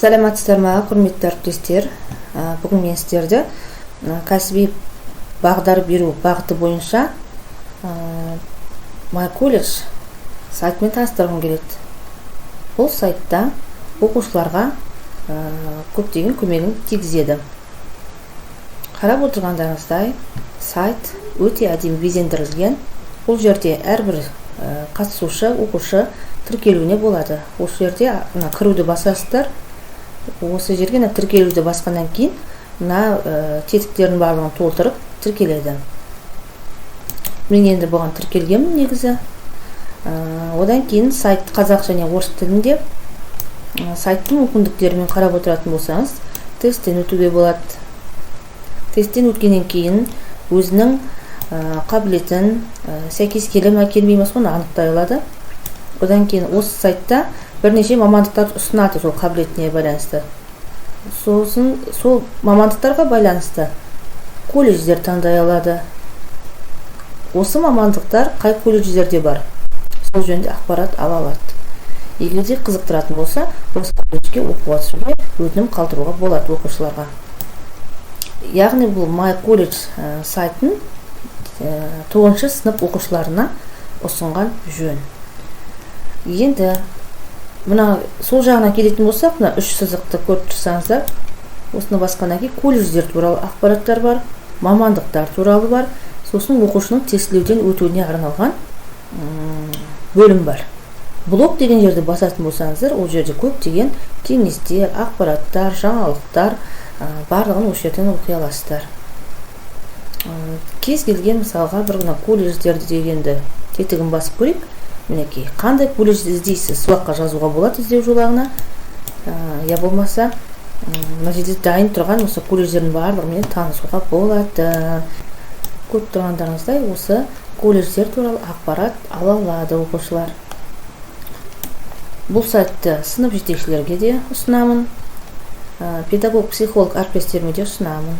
Саламатсыздарма, құрметті әріптестер. Бүгін мен сіздерді кәсіби бағдар беру бағыты бойынша MyCollege сайтымен таныстырғым келеді. Бұл сайтта оқушыларға көптеген көмегін тигізеді. Қарап отырғандарыңыздай, сайт өте әдемі безендірілген. Бұл жерде әрбір қатысушы, оқушы тіркелуіне болады. Осы жерде кіруді басасыздар. Осы жерге тіркелуді басқаннан кейін тетіктерін барлығын толтырып тіркеледі. Мен енді бұған тіркелгенмін негізі. Одан кейін сайт қазақ және орыс тілінде. Сайттың мүмкіндіктерімен қарап отыратын болсаңыз, тесттен өтуге болады. Тесттен өткеннен кейін өзінің қабілетін сәйкес келе ме келмей ме соны анықтай алады. Одан кейін осы сайтта бірнеше мамандықтар ұсынады сол қабілетіне байланысты. Сосын сол мамандықтарға байланысты колледждер таңдай алады. Осы мамандықтар қай колледждерде бар, сол жөнінде ақпарат ала алады. Егер де қызықтыратын болса, осы колледжге оқуға түсуге өтінім қалдыруға болады оқушыларға. Яғни бұл MyCollege сайтын 9-шы сынып оқушыларына ұсынған жөн. Енді мына сол жағына келетін болсақ, мына 3 сызықты көріп тұрсаңыздар, осыны басқаннан кейін колледждер туралы ақпараттар бар, мамандықтар туралы бар, сосын оқушының тестілеуден өтуіне арналған бөлім бар. Блог деген жерді басатын болсаңыздар, ол жерде көптеген кеңестер, ақпараттар, жаңалықтар барлығын осы жерден оқи аласыздар. Кез келген мысалға бір колледждерді дегенді тетігін басып көрейік. Мінекей, қандай колледжді іздейсіз, сұраққа жазуға болады іздеу жолағына. Я болмаса, мына жерде дайын тұрған осы колледждердің барлығымен танысуға болады. Көріп тұрғандарыңыздай, осы колледждер туралы ақпарат ала алады оқушылар. Бұл сайтты сынып жетекшілерге де ұсынамын, педагог, психолог әріптестеріме де ұсынамын.